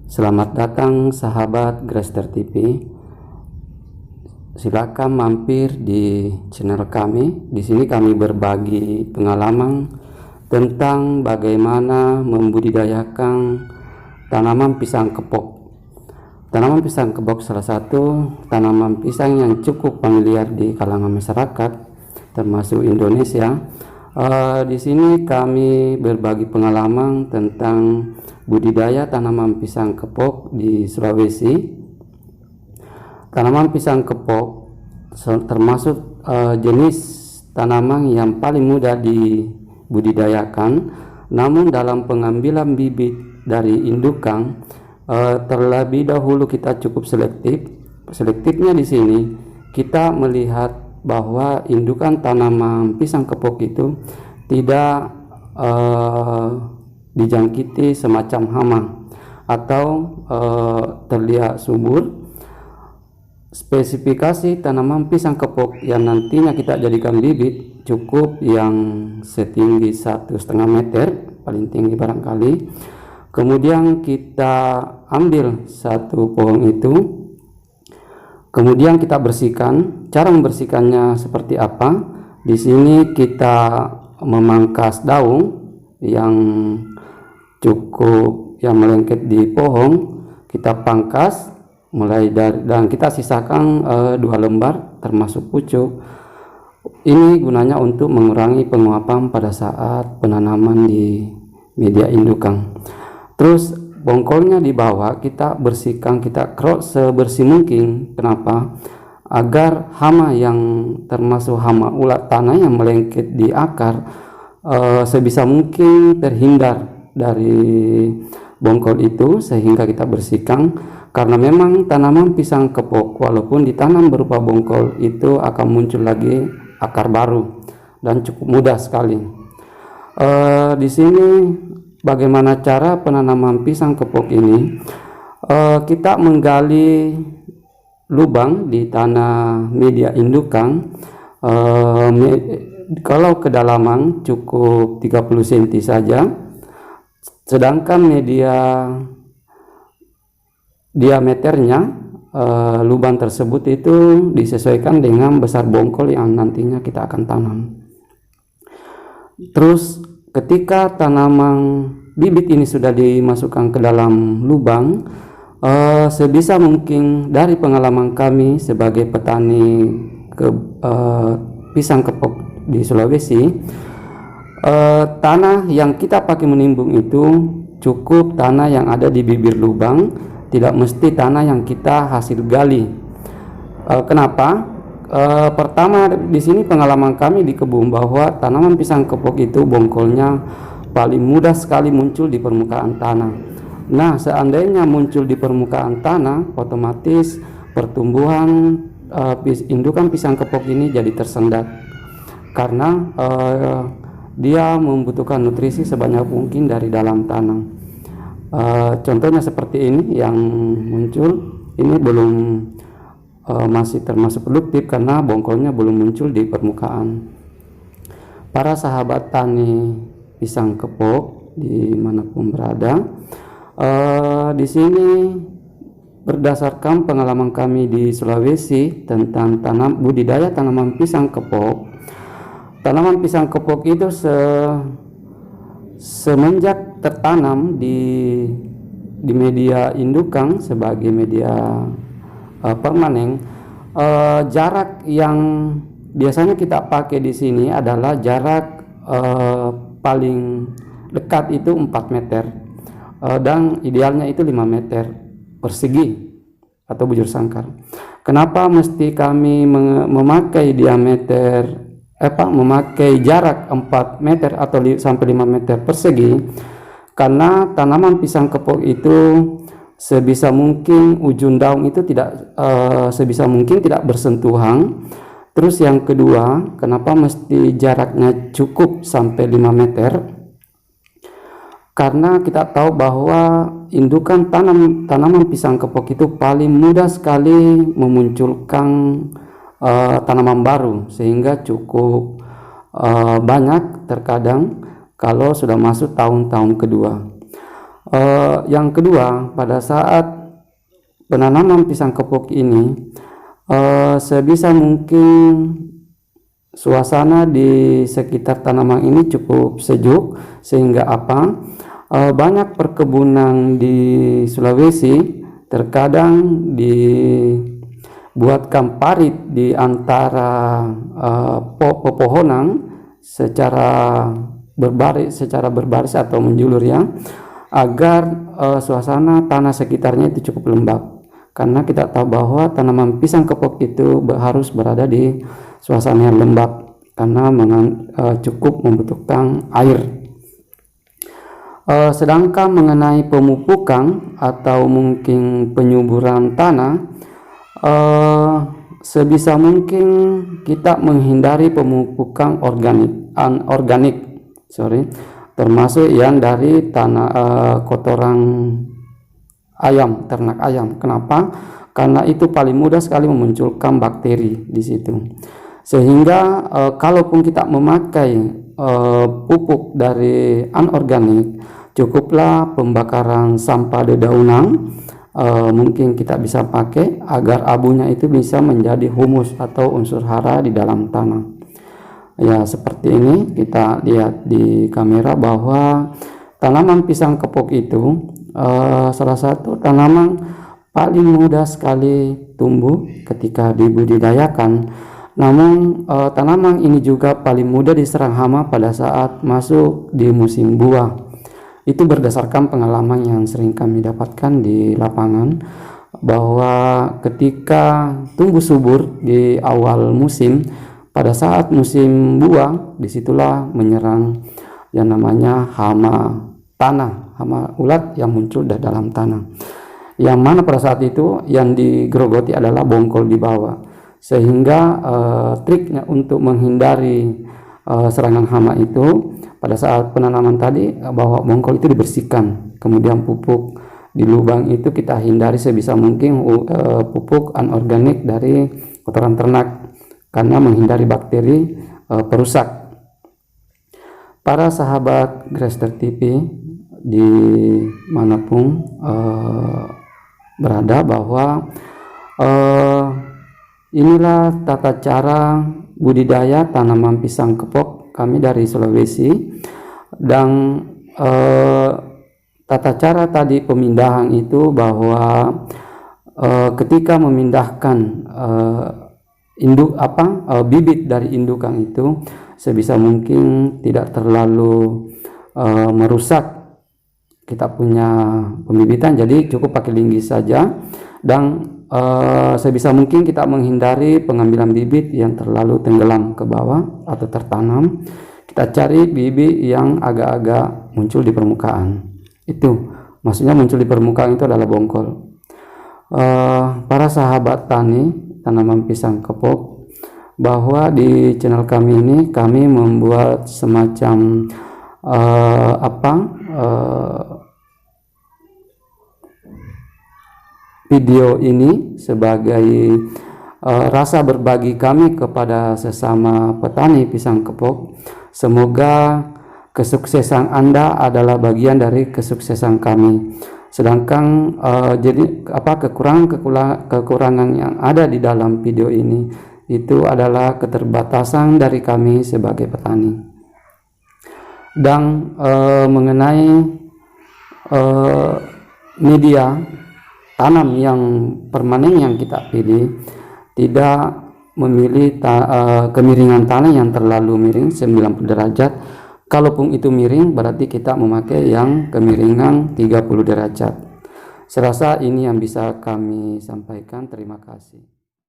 Selamat datang sahabat Grester TV. Silakan mampir di channel kami. Di sini kami berbagi pengalaman tentang bagaimana membudidayakan tanaman pisang kepok. Tanaman pisang kepok salah satu tanaman pisang yang cukup familiar di kalangan masyarakat, termasuk Indonesia. Di sini kami berbagi pengalaman tentang budidaya tanaman pisang kepok di Sulawesi. Tanaman pisang kepok termasuk jenis tanaman yang paling mudah dibudidayakan, namun dalam pengambilan bibit dari indukan terlebih dahulu kita cukup selektif. Selektifnya di sini kita melihat bahwa indukan tanaman pisang kepok itu tidak dijangkiti semacam hama atau terlihat subur. Spesifikasi tanaman pisang kepok yang nantinya kita jadikan bibit cukup yang setinggi 1,5 meter, paling tinggi barangkali. Kemudian kita ambil satu pohon itu, kemudian kita bersihkan. Cara membersihkannya seperti apa? Di sini kita memangkas daun yang cukup yang melengket di pohon, kita pangkas mulai dari, dan kita sisakan 2 lembar termasuk pucuk. Ini gunanya untuk mengurangi penguapan pada saat penanaman di media indukan. Terus bongkolnya di bawah kita bersihkan, kita kerok sebersih mungkin. Kenapa? Agar hama yang termasuk hama ulat tanah yang melengket di akar sebisa mungkin terhindar dari bongkol itu, sehingga kita bersihkan. Karena memang tanaman pisang kepok walaupun ditanam berupa bongkol itu akan muncul lagi akar baru dan cukup mudah sekali. Di sini bagaimana cara penanaman pisang kepok ini? Kita menggali lubang di tanah media indukan. Kalau kedalaman cukup 30 cm saja, sedangkan media diameternya lubang tersebut itu disesuaikan dengan besar bongkol yang nantinya kita akan tanam. Terus ketika tanaman bibit ini sudah dimasukkan ke dalam lubang, sebisa mungkin dari pengalaman kami sebagai petani pisang kepok di Sulawesi, tanah yang kita pakai menimbung itu cukup tanah yang ada di bibir lubang, tidak mesti tanah yang kita hasil gali. Kenapa? Pertama, di sini pengalaman kami di kebun bahwa tanaman pisang kepok itu bongkolnya paling mudah sekali muncul di permukaan tanah. Nah, seandainya muncul di permukaan tanah, otomatis pertumbuhan indukan pisang kepok ini jadi tersendat, karena dia membutuhkan nutrisi sebanyak mungkin dari dalam tanah. Contohnya seperti ini yang muncul, ini belum masih termasuk produktif karena bongkolnya belum muncul di permukaan. Para sahabat tani pisang kepok dimanapun berada, di sini berdasarkan pengalaman kami di Sulawesi tentang budidaya tanaman pisang kepok. Tanaman pisang kepok itu semenjak tertanam di media indukan sebagai media permanen, jarak yang biasanya kita pakai di sini adalah jarak paling dekat itu 4 meter, dan idealnya itu 5 meter persegi atau bujur sangkar. Kenapa mesti kami memakai memakai jarak 4 meter atau sampai 5 meter persegi? Karena tanaman pisang kepok itu sebisa mungkin ujung daun itu sebisa mungkin tidak bersentuhan. Terus yang kedua, kenapa mesti jaraknya cukup sampai 5 meter? Karena kita tahu bahwa indukan tanaman pisang kepok itu paling mudah sekali memunculkan tanaman baru, sehingga cukup banyak terkadang kalau sudah masuk tahun-tahun kedua. Yang kedua, pada saat penanaman pisang kepok ini, sebisa mungkin suasana di sekitar tanaman ini cukup sejuk, sehingga banyak perkebunan di Sulawesi terkadang dibuatkan parit di antara pepohonan secara berbaris atau menjulur, ya, agar suasana tanah sekitarnya itu cukup lembab. Karena kita tahu bahwa tanaman pisang kepok itu harus berada di suasana yang lembab karena cukup membutuhkan air. Sedangkan mengenai pemupukan atau mungkin penyuburan tanah, sebisa mungkin kita menghindari pemupukan anorganik, termasuk yang dari tanah kotoran ayam, ternak ayam. Kenapa? Karena itu paling mudah sekali memunculkan bakteri di situ. Sehingga kalaupun kita memakai pupuk dari anorganik, cukuplah pembakaran sampah dedaunan. Mungkin kita bisa pakai agar abunya itu bisa menjadi humus atau unsur hara di dalam tanah. Ya, seperti ini kita lihat di kamera bahwa tanaman pisang kepok itu salah satu tanaman paling mudah sekali tumbuh ketika dibudidayakan. Namun tanaman ini juga paling mudah diserang hama pada saat masuk di musim buah. Itu berdasarkan pengalaman yang sering kami dapatkan di lapangan, bahwa ketika tumbuh subur di awal musim, pada saat musim buah disitulah menyerang yang namanya hama tanah, hama ulat yang muncul di dalam tanah, yang mana pada saat itu yang digerogoti adalah bongkol di bawah. Sehingga triknya untuk menghindari serangan hama itu, pada saat penanaman tadi, bahwa bongkol itu dibersihkan, kemudian pupuk di lubang itu kita hindari sebisa mungkin pupuk anorganik dari kotoran ternak, karena menghindari bakteri perusak. Para sahabat Grester TV dimanapun berada, bahwa inilah tata cara budidaya tanaman pisang kepok kami dari Sulawesi. Dan tata cara tadi pemindahan itu, bahwa ketika memindahkan bibit dari indukan itu, sebisa mungkin tidak terlalu merusak kita punya pembibitan, jadi cukup pakai linggis saja. Dan sebisa mungkin kita menghindari pengambilan bibit yang terlalu tenggelam ke bawah atau tertanam. Kita cari bibit yang agak-agak muncul di permukaan. Itu maksudnya muncul di permukaan itu adalah bongkol. Para sahabat tani tanaman pisang kepok, bahwa di channel kami ini kami membuat semacam video ini sebagai rasa berbagi kami kepada sesama petani pisang kepok. Semoga kesuksesan Anda adalah bagian dari kesuksesan kami. Sedangkan kekurangan yang ada di dalam video ini itu adalah keterbatasan dari kami sebagai petani. Dan mengenai media tanam yang permanen yang kita pilih, tidak memilih kemiringan tanah yang terlalu miring 90 derajat. Kalaupun itu miring, berarti kita memakai yang kemiringan 30 derajat. Serasa ini yang bisa kami sampaikan. Terima kasih.